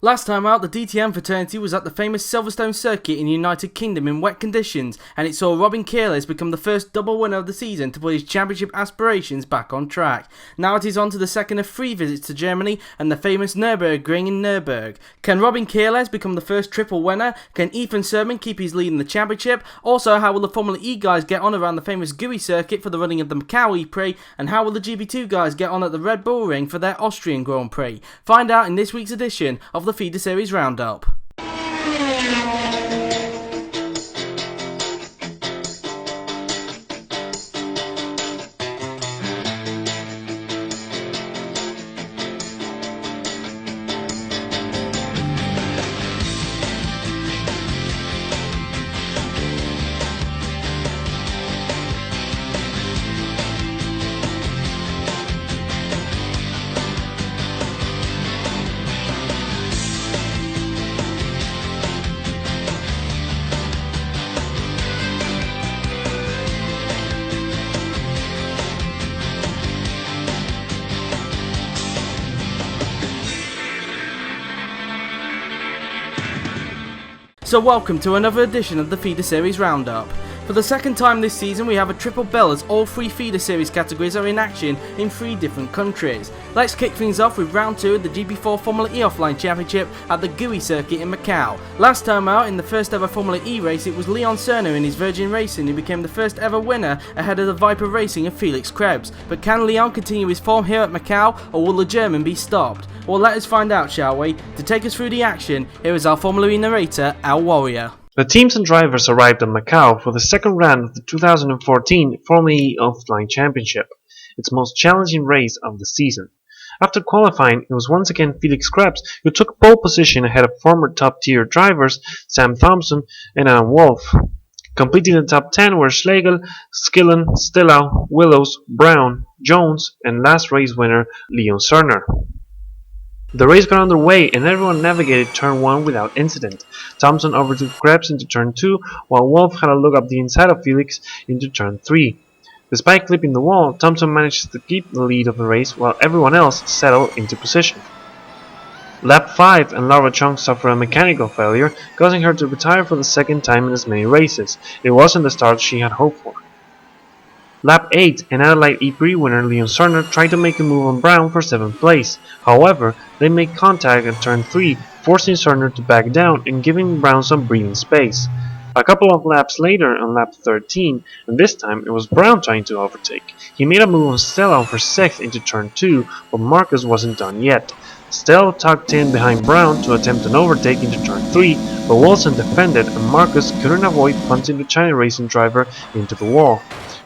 Last time out, the DTM fraternity was at the famous Silverstone circuit in the United Kingdom in wet conditions, and it saw Robin Kielers become the first double winner of the season to put his championship aspirations back on track. Now it is on to the second of 3 visits to Germany and the famous Nürburgring in Nürburgring. Can Robin Kielers become the first triple winner? Can Ethan Sermon keep his lead in the championship? Also, how will the Formula E guys get on around the famous GUI circuit for the running of the Macau Prix? And how will the GP2 guys get on at the Red Bull Ring for their Austrian Grand Prix? Find out in this week's edition of the Feeder Series Roundup. So welcome to another edition of the Feeder Series Roundup. For the second time this season we have a triple bill as all 3 Feeder Series categories are in action in 3 different countries. Let's kick things off with round 2 of the GP4 Formula E Offline Championship at the GUI circuit in Macau. Last time out in the first ever Formula E race it was Leon Cerner in his Virgin Racing who became the first ever winner ahead of the Viper Racing and Felix Krebs. But can Leon continue his form here at Macau or will the German be stopped? Well, let us find out, shall we? To take us through the action, here is our Formula E narrator, Al Warrior. The teams and drivers arrived at Macau for the second round of the 2014 Formula E Offline Championship, its most challenging race of the season. After qualifying, it was once again Felix Krebs who took pole position ahead of former top-tier drivers Sam Thompson and Alan Wolff. Completing the top 10 were Schlegel, Skillen, Stillau, Willows, Brown, Jones, and last race winner Leon Cerner. The race got underway and everyone navigated turn 1 without incident. Thompson overtook Krebs into turn 2, while Wolff had a look up the inside of Felix into turn 3. Despite clipping the wall, Thompson managed to keep the lead of the race while everyone else settled into position. Lap 5 and Laura Chung suffered a mechanical failure, causing her to retire for the second time in as many races. It wasn't the start she had hoped for. Lap 8 and Adelaide E-Prix winner Leon Cerner tried to make a move on Brown for 7th place. However, they made contact at turn 3, forcing Cerner to back down and giving Brown some breathing space. A couple of laps later on lap 13, and this time it was Brown trying to overtake. He made a move on Stellau for 6th into turn 2, but Marcus wasn't done yet. Stellau tucked in behind Brown to attempt an overtake into turn 3, but Wilson defended and Marcus couldn't avoid punching the China racing driver into the wall,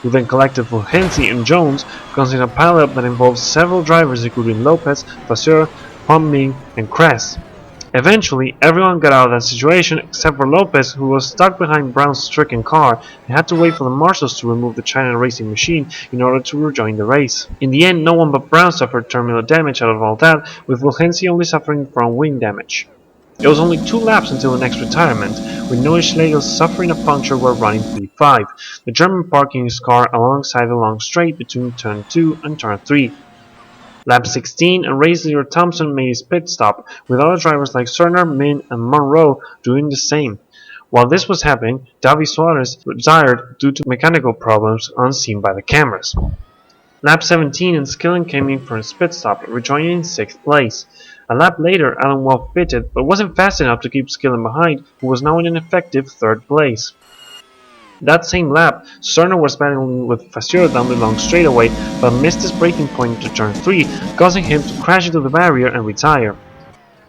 who then collected Fulgenzi and Jones, causing a pileup that involved several drivers including Lopez, Vasseur, Humming, and Kress. Eventually, everyone got out of that situation except for Lopez, who was stuck behind Brown's stricken car and had to wait for the marshals to remove the China racing machine in order to rejoin the race. In the end, no one but Brown suffered terminal damage out of all that, with Fulgenzi only suffering from wing damage. It was only 2 laps until the next retirement, with Noah Schlegel suffering a puncture while running P5, the German parking his car alongside the long straight between turn 2 and turn 3. Lap 16 and race leader Thompson made his pit stop, with other drivers like Cerner, Min and Monroe doing the same. While this was happening, Davi Suarez retired due to mechanical problems unseen by the cameras. Lap 17 and Skillen came in for his pit stop, rejoining 6th place. A lap later, Alan Wolff pitted, but wasn't fast enough to keep Skillen behind, who was now in an effective 3rd place. That same lap, Cerner was battling with Vasseur down the long straightaway, but missed his braking point into turn 3, causing him to crash into the barrier and retire.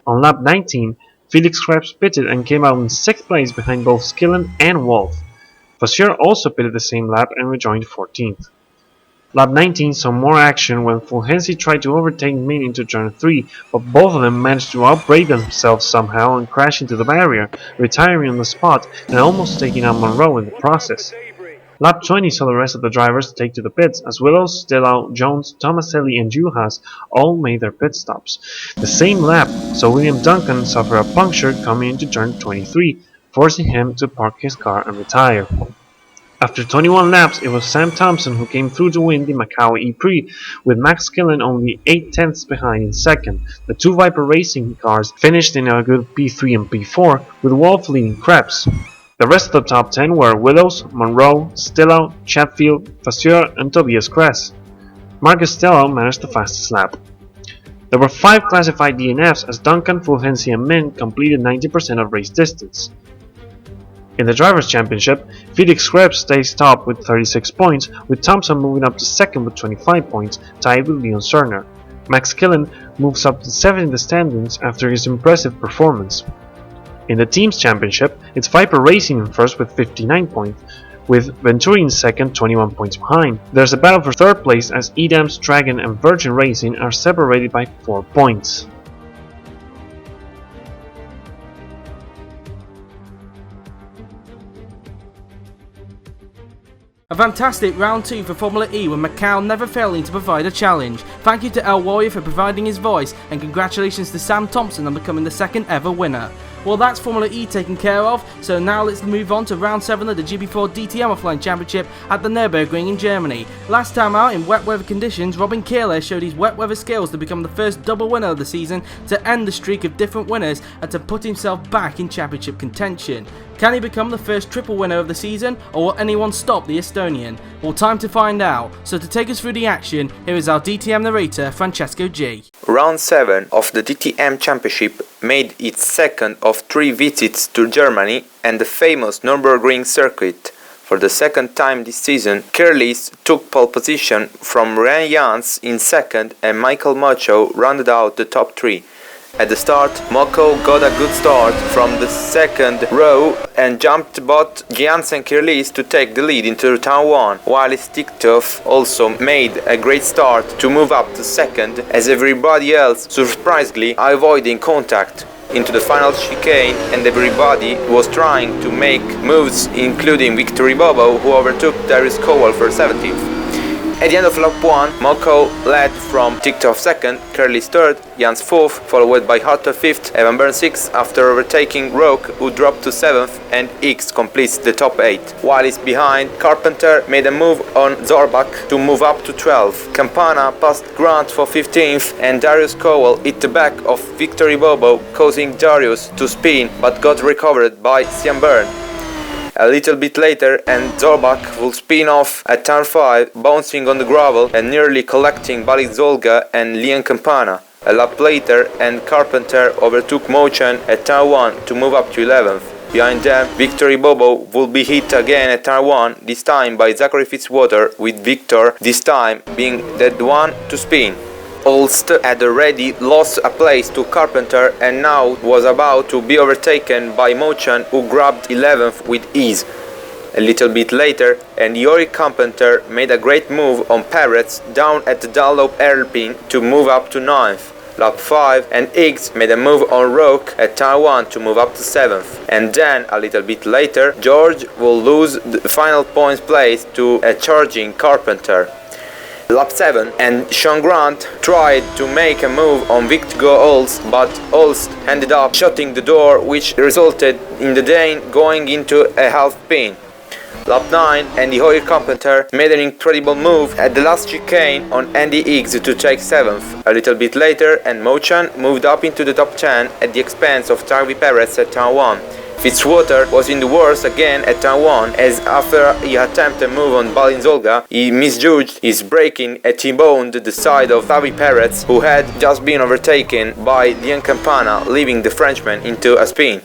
On lap 19, Felix Krebs pitted and came out in 6th place behind both Skillen and Wolff. Vasseur also pitted the same lap and rejoined 14th. Lap 19 saw more action when Fulgenzi tried to overtake Min into turn 3, but both of them managed to outbrake themselves somehow and crash into the barrier, retiring on the spot and almost taking out Monroe in the process. Lap 20 saw the rest of the drivers take to the pits, as Willows, Stillau, Jones, Tomaselli and Juhasz all made their pit stops. The same lap saw William Duncan suffer a puncture coming into turn 23, forcing him to park his car and retire. After 21 laps, it was Sam Thompson who came through to win the Macau Prix, with Max Killen only 8 tenths behind in second. The two Viper Racing cars finished in a good P3 and P4, with Wolf leading Krebs. The rest of the top 10 were Willows, Monroe, Stillo, Chatfield, Vasseur and Tobias Kress. Marcus Stillo managed the fastest lap. There were 5 classified DNFs as Duncan, Fulgenci and Min completed 90% of race distance. In the Drivers' Championship, Felix Krebs stays top with 36 points, with Thompson moving up to second with 25 points, tied with Leon Cerner. Max Killen moves up to 7th in the standings after his impressive performance. In the Teams' Championship, it's Viper Racing in first with 59 points, with Venturi in second, 21 points behind. There's a battle for third place as Edams, Dragon and Virgin Racing are separated by 4 points. A fantastic round 2 for Formula E, with Macau never failing to provide a challenge. Thank you to El Warrior for providing his voice, and congratulations to Sam Thompson on becoming the second ever winner. Well, that's Formula E taken care of, so now let's move on to round 7 of the GP4 DTM Offline Championship at the Nürburgring in Germany. Last time out in wet weather conditions, Robin Kierle showed his wet weather skills to become the first double winner of the season, to end the streak of different winners and to put himself back in championship contention. Can he become the first triple winner of the season, or will anyone stop the Estonian? Well, time to find out. So to take us through the action, here is our DTM narrator, Francesco G. Round 7 of the DTM Championship made its second of 3 visits to Germany and the famous Nürburgring circuit. For the second time this season, Kirlis took pole position from Ren Jans in second and Michael Macho rounded out the top 3. At the start, Macau got a good start from the second row and jumped both Jans and Kirlis to take the lead into turn 1, while Stichtov also made a great start to move up to second, as everybody else surprisingly avoiding contact into the final chicane, and everybody was trying to make moves, including Victory Bobo, who overtook Darius Cowell for 17th. At the end of lap 1, Macau led from Stichtov 2nd, Kirlis 3rd, Jans 4th, followed by Hutter 5th, Evan Byrne 6th after overtaking Roque, who dropped to 7th, and X completes the top 8. While he's behind, Carpenter made a move on Zorbach to move up to 12th. Campana passed Grant for 15th, and Darius Cowell hit the back of Victory Bobo, causing Darius to spin, but got recovered by Sian Byrne. A little bit later, and Zorbach will spin off at turn 5, bouncing on the gravel and nearly collecting Balik Zolga and Lian Campana. A lap later, and Carpenter overtook Mochan at turn 1 to move up to 11th. Behind them, Victory Bobo will be hit again at turn 1, this time by Zachary Fitzwater, with Victor this time being the one to spin. Holst had already lost a place to Carpenter and now was about to be overtaken by Mochan, who grabbed 11th with ease. A little bit later, and Yori Carpenter made a great move on Peretz down at the Dunlop hairpin to move up to 9th. Lap 5, and Higgs made a move on Roque at turn 1 to move up to 7th. And then, a little bit later, George will lose the final points place to a charging Carpenter. Lap 7, and Sean Grant tried to make a move on Victor Holst, but Holst ended up shutting the door, which resulted in the Dane going into a half pin. Lap 9, and the Hoyer Carpenter made an incredible move at the last chicane on Andy Higgs to take 7th. A little bit later, and Mochan moved up into the top 10 at the expense of Tarvi Perez at turn 1. Fitzwater was in the worst again at turn 1, as after he attempted a move on Balin Zolga, he misjudged his braking and T-boned the side of Tavi Perez, who had just been overtaken by Lian Campana, leaving the Frenchman into a spin.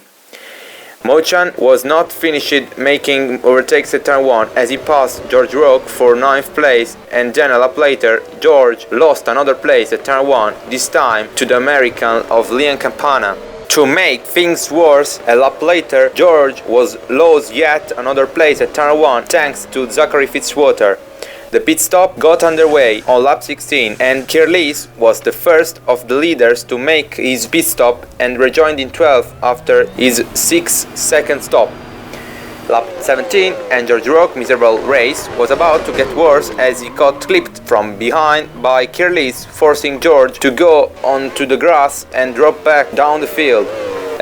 Mochan was not finished making overtakes at turn 1 as he passed George Roque for 9th place, and then a lap later George lost another place at turn 1, this time to the American of Lian Campana. To make things worse, a lap later, George was lost yet another place at turn 1 thanks to Zachary Fitzwater. The pit stop got underway on lap 16, and Kirlis was the first of the leaders to make his pit stop and rejoined in 12th after his 6-second stop. Lap 17, and George Roque's miserable race was about to get worse as he got clipped from behind by Kirlis, forcing George to go onto the grass and drop back down the field.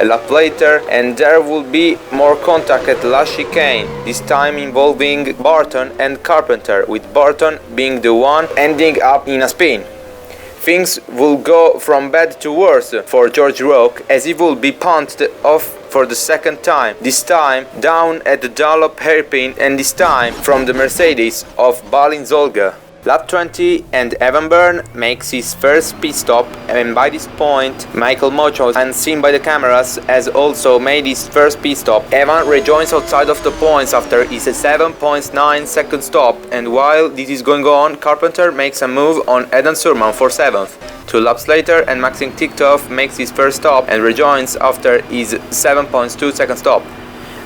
a lap later, and there will be more contact at the last chicane, this time involving Barton and Carpenter, with Barton being the one ending up in a spin. Things will go from bad to worse for George Roque, as he will be punted off for the second time, this time down at the Dunlop hairpin, and this time from the Mercedes of Balin Zolga. Lap 20 and Evan Byrne makes his first pit stop, and by this point Michael Mocho, unseen by the cameras, has also made his first pit stop. Evan rejoins outside of the points after his 7.9 second stop, and while this is going on, Carpenter makes a move on Adam Surman for 7th. 2 laps later, and Maxim Tiktov makes his first stop and rejoins after his 7.2 second stop.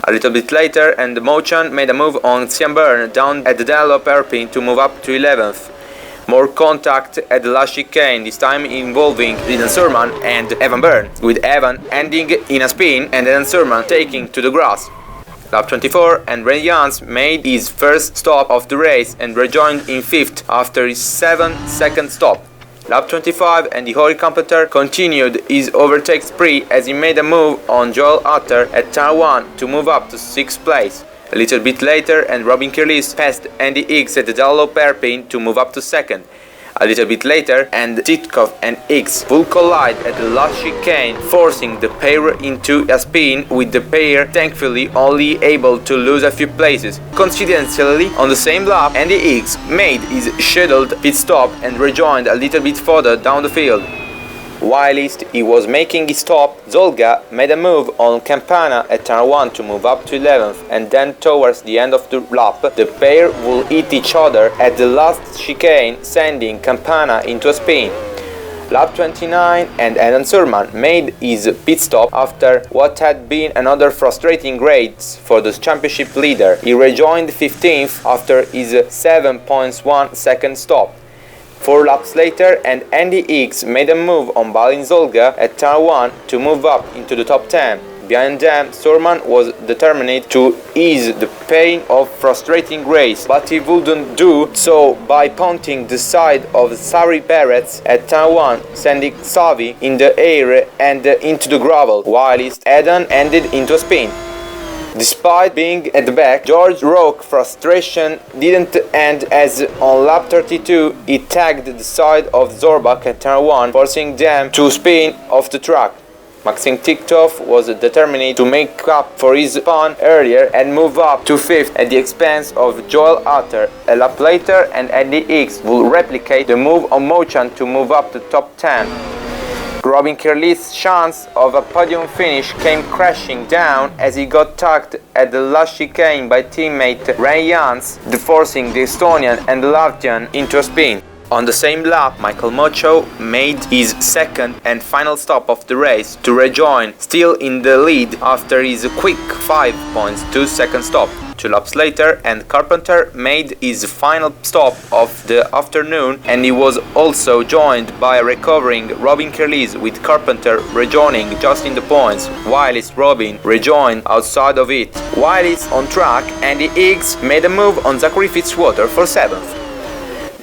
A little bit later, and Mochan made a move on Sian Byrne down at the Dunlop hairpin to move up to 11th. More contact at the last chicane, this time involving Dylan Surman and Evan Byrne, with Evan ending in a spin and then Surman taking to the grass. Lap 24, and Ren Jans made his first stop of the race and rejoined in 5th after his 7-second stop. Lap 25, and the Hori Carpenter continued his overtake spree as he made a move on Joel Utter at turn 1 to move up to 6th place. A little bit later, and Robin Kirlis passed Andy Higgs at the Dunlop hairpin to move up to 2nd. A little bit later, and Titkov and Higgs will collide at the last chicane, forcing the pair into a spin, with the pair thankfully only able to lose a few places. Coincidentally, on the same lap, Andy Higgs made his scheduled pit stop and rejoined a little bit further down the field. Whilst he was making his stop, Zolga made a move on Campana at turn 1 to move up to 11th, and then towards the end of the lap, the pair will hit each other at the last chicane, sending Campana into a spin. Lap 29, and Adam Surman made his pit stop after what had been another frustrating race for the championship leader. He rejoined 15th after his 7.1 second stop. 4 laps later, and Andy Higgs made a move on Balin Zolga at turn 1 to move up into the top 10. Behind them, Surman was determined to ease the pain of frustrating race, but he wouldn't do so by punting the side of Sari Perez at turn 1, sending Savi in the air and into the gravel, whilst Adam ended into a spin. Despite being at the back, George Roque's frustration didn't end, as on lap 32 he tagged the side of Zorbach at turn 1, forcing them to spin off the track. Maxim Tiktov was determined to make up for his pun earlier and move up to 5th at the expense of Joel Utter. A lap later, and Andy Higgs will replicate the move on Mochan to move up to top 10. Robin Kirlis' chance of a podium finish came crashing down as he got tugged at the last chicane by teammate Ren Jans, forcing the Estonian and the Latvian into a spin. On the same lap, Michael Mocho made his second and final stop of the race to rejoin, still in the lead after his quick 5.2 second stop. 2 laps later, and Carpenter made his final stop of the afternoon, and he was also joined by a recovering Robin Kirlis, with Carpenter rejoining just in the points, whilst Robin rejoined outside of it. Whilst on track, Andy Higgs made a move on Zachary Fitzwater for 7th.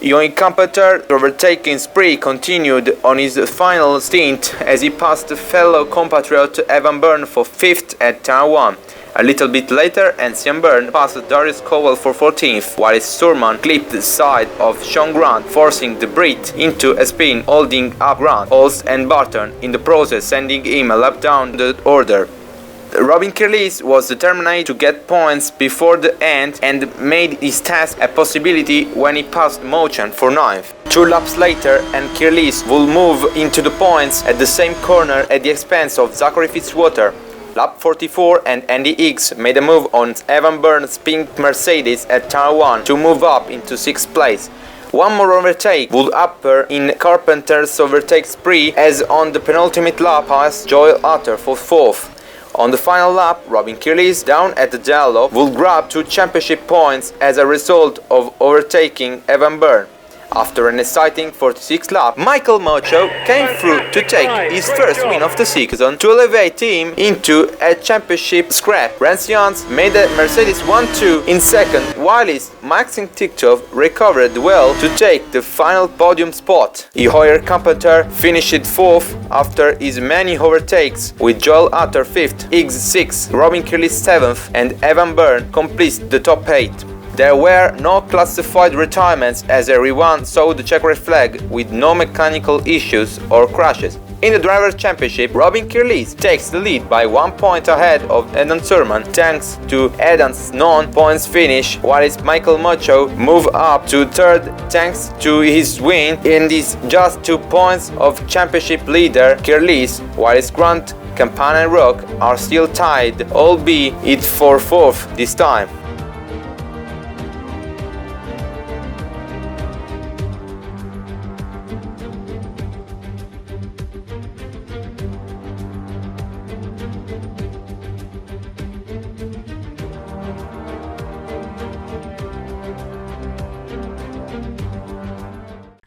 Young Carpenter's overtaking spree continued on his final stint as he passed fellow compatriot Evan Byrne for 5th at turn 1. A little bit later, and Sian Byrne passed Darius Cowell for 14th, while Surman clipped the side of Sean Grant, forcing the Brit into a spin, holding up Grant, Holst and Barton, in the process sending him a lap down the order. Robin Kirlis was determined to get points before the end and made his task a possibility when he passed Mochan for 9th. 2 laps later, and Kirlis will move into the points at the same corner at the expense of Zachary Fitzwater. Lap 44, and Andy Higgs made a move on Evan Byrne's pink Mercedes at turn 1 to move up into 6th place. One more overtake would upper in Carpenter's overtake spree, as on the penultimate lap passed Joel Utter for 4th. On the final lap, Robin Kirlis, down at the Dunlop, will grab 2 championship points as a result of overtaking Evan Byrne. After an exciting 46 lap, Michael Mocho came through to take his first win of the season to elevate him into a championship scrap. Rancians made the Mercedes 1-2 in second, while Maxim Tiktov recovered well to take the final podium spot. A Hoyer competitor finished fourth after his many overtakes, with Joel Utter fifth, Higgs sixth, Robin Kirley seventh, and Evan Byrne completes the top 8. There were no classified retirements as everyone saw the checkered flag with no mechanical issues or crashes. In the Drivers' Championship, Robin Kirley takes the lead by 1 point ahead of Edan Surman thanks to Edan's non-points finish, whilst Michael Mocho moved up to third thanks to his win and is just 2 points of championship leader Kirley, whilst Grant, Campana and Rock are still tied, albeit for fourth this time.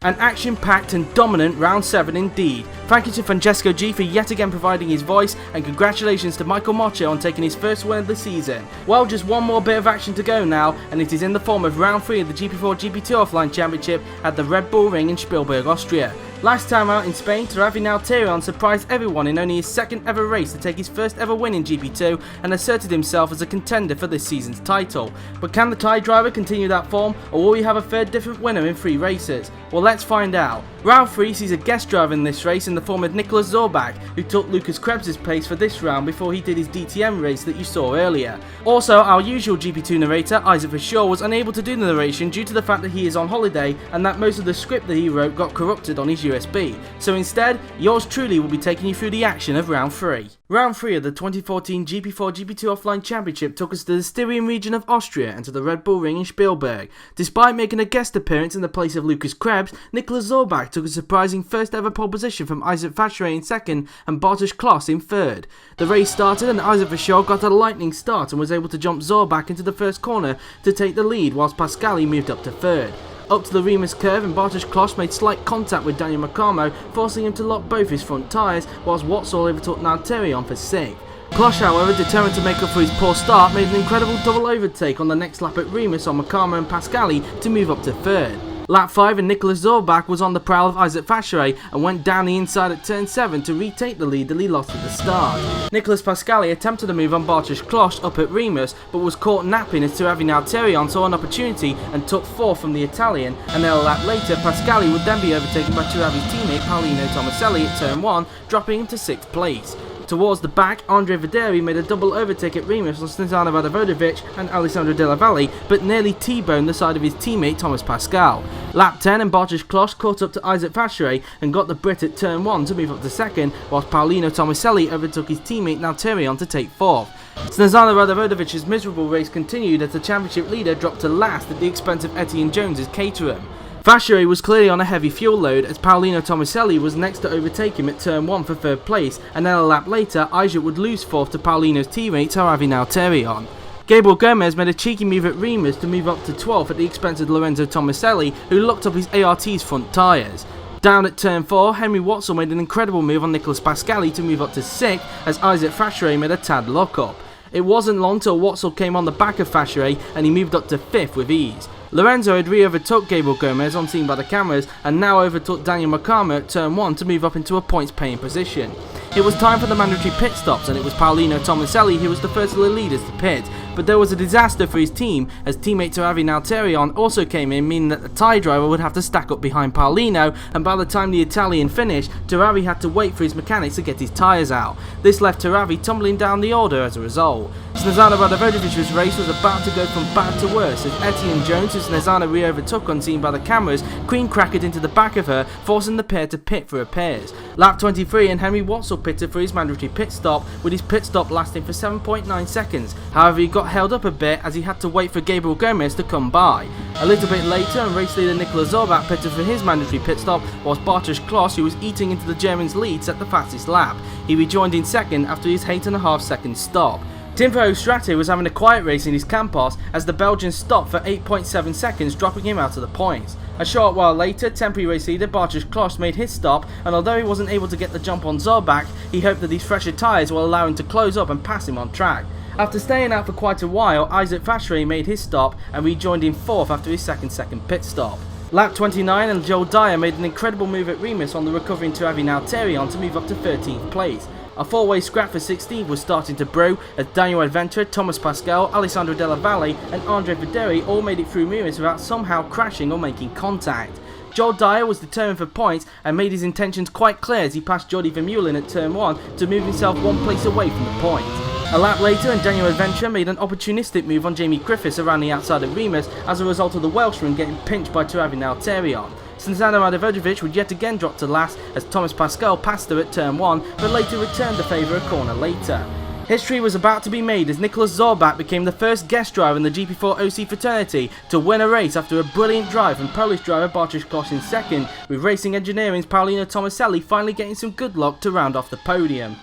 An action-packed and dominant round 7 indeed. Thank you to Francesco G for yet again providing his voice, and congratulations to Michael Mocho on taking his first win of the season. Well, just one more bit of action to go now, and it is in the form of round 3 of the GP4 GP2 Offline Championship at the Red Bull Ring in Spielberg, Austria. Last time out in Spain, Ravi Nalterion surprised everyone in only his second ever race to take his first ever win in GP2 and asserted himself as a contender for this season's title. But can the Thai driver continue that form, or will we have a third different winner in 3 races? Well, let's find out. Round 3 sees a guest driver in this race in the form of Nicholas Zorbach, who took Lucas Krebs' pace for this round before he did his DTM race that you saw earlier. Also, our usual GP2 narrator, Isaac Verschoor, was unable to do the narration due to the fact that he is on holiday and that most of the script that he wrote got corrupted on his USB. So instead, yours truly will be taking you through the action of round 3. Round 3 of the 2014 GP4 GP2 Offline Championship took us to the Styrian region of Austria and to the Red Bull Ring in Spielberg. Despite making a guest appearance in the place of Lucas Krebs, Nicholas Zorbach took a surprising first ever pole position from Isaac Vacheray in second and Bartosz Klos in third. The race started and Isaac Verschoor got a lightning start and was able to jump Zorbach into the first corner to take the lead, whilst Pascali moved up to third. Up to the Remus curve, and Bartosz Klos made slight contact with Daniel Macau, forcing him to lock both his front tyres, whilst Watzel overtook Nalterion for 6th. Klos, however, determined to make up for his poor start, made an incredible double overtake on the next lap at Remus on Macau and Pascali to move up to 3rd. Lap 5 and Nicholas Zorbach was on the prowl of Isaac Vacheray and went down the inside at turn 7 to retake the lead that he lost at the start. Nicholas Pascali attempted to move on Bartosz Klos up at Remus, but was caught napping as Ravi Nalterion saw an opportunity and took 4th from the Italian, and then a lap later Pascali would then be overtaken by Ravi's teammate Paolino Tomaselli at turn 1, dropping him to 6th place. Towards the back, Andre Videri made a double overtake at Remus on Snezana Radavodovic and Alessandro Della Valle, but nearly T-boned the side of his teammate Thomas Pascal. Lap 10 and Bartosz Klos caught up to Isaac Vacheray and got the Brit at turn 1 to move up to 2nd, whilst Paolino Tomaselli overtook his teammate Nalterion to take 4th. Snezana Radavodovic's miserable race continued as the championship leader dropped to last at the expense of Etienne Jones's Caterham. Vacheray was clearly on a heavy fuel load as Paolino Tomaselli was next to overtake him at turn 1 for 3rd place, and then a lap later Isaac would lose 4th to Paolino's teammate Ravi Nalterion. Gabriel Gomez made a cheeky move at Remus to move up to 12th at the expense of Lorenzo Tomaselli, who locked up his ART's front tyres. Down at turn 4, Henry Watzel made an incredible move on Nicholas Pascali to move up to 6th as Isaac Vacheray made a tad lock-up. It wasn't long till Watzel came on the back of Vacheray and he moved up to 5th with ease. Lorenzo had re-overtook Gabriel Gomez on seen by the cameras and now overtook Daniel Macau at turn 1 to move up into a points paying position. It was time for the mandatory pit stops and it was Paolino Tomaselli who was the first of the leaders to pit, but there was a disaster for his team as teammate Ravi Nalterion also came in, meaning that the Thai driver would have to stack up behind Paolino, and by the time the Italian finished, Ravi had to wait for his mechanics to get his tyres out. This left Ravi tumbling down the order as a result. Snezana Radavodovic's race was about to go from bad to worse as Etienne Jones, who Snezana re-overtook unseen by the cameras, cream crackered into the back of her, forcing the pair to pit for repairs. Lap 23 and Henry Watzel pitted for his mandatory pit stop, with his pit stop lasting for 7.9 seconds. However, he got held up a bit as he had to wait for Gabriel Gomez to come by. A little bit later, and race leader Nicholas Zorbach pitted for his mandatory pit stop, whilst Bartosz Klos, who was eating into the German's lead, set the fastest lap. He rejoined in second after his 8.5 second stop. Tim Verhofstadt was having a quiet race in his Campos as the Belgian stopped for 8.7 seconds, dropping him out of the points. A short while later, temporary race leader Bartosz Kloss made his stop, and although he wasn't able to get the jump on Zorbach, he hoped that these fresher tyres will allow him to close up and pass him on track. After staying out for quite a while, Isaac Vacheray made his stop and rejoined in 4th after his second pit stop. Lap 29 and Joel Dyer made an incredible move at Remus on the recovering Turavi Nalterion to move up to 13th place. A four-way scrap for 16th was starting to brew as Daniel Adventure, Thomas Pascal, Alessandro Della Valle and Andre Videri all made it through Remus without somehow crashing or making contact. Joel Dyer was determined for points and made his intentions quite clear as he passed Jordi Vermeulen at turn 1 to move himself one place away from the point. A lap later and Daniel Adventure made an opportunistic move on Jamie Griffiths around the outside of Remus as a result of the Welshman getting pinched by Turavi Nalterion. Snezana Radovojevic would yet again drop to last as Thomas Pascal passed her at turn 1 but later returned to favour a corner later. History was about to be made as Nicholas Zorbach became the first guest driver in the GP4 OC fraternity to win a race after a brilliant drive from Polish driver Bartosz Kloss in second, with Racing Engineering's Paulino Tomaselli finally getting some good luck to round off the podium.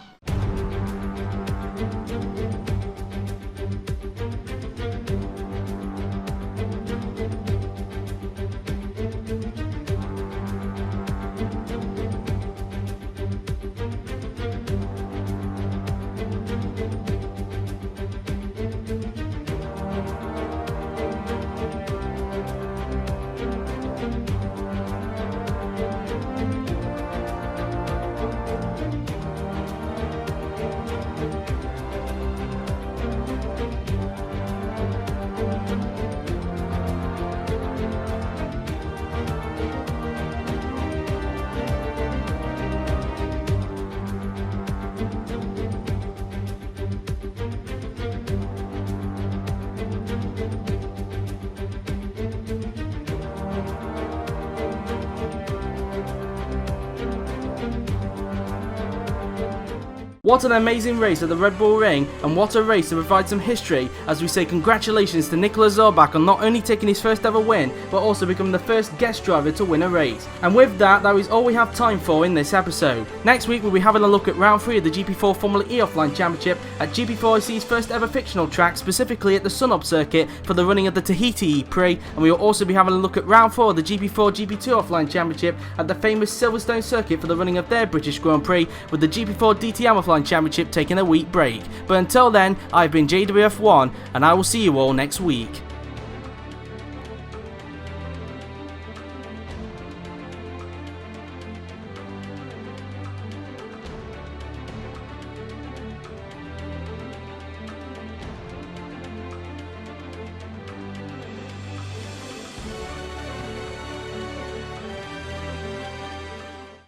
What an amazing race at the Red Bull Ring, and what a race to provide some history as we say congratulations to Nicholas Zorbach on not only taking his first ever win, but also becoming the first guest driver to win a race. And with that is all we have time for in this episode. Next week we'll be having a look at round 3 of the GP4 Formula E Offline Championship at GP4IC's first ever fictional track, specifically at the Sunup circuit for the running of the Tahiti Prix, and we will also be having a look at round 4 of the GP4 GP2 Offline Championship at the famous Silverstone circuit for the running of their British Grand Prix, with the GP4 DTM Offline Championship taking a week break. But until then, I've been JWF1 and I will see you all next week.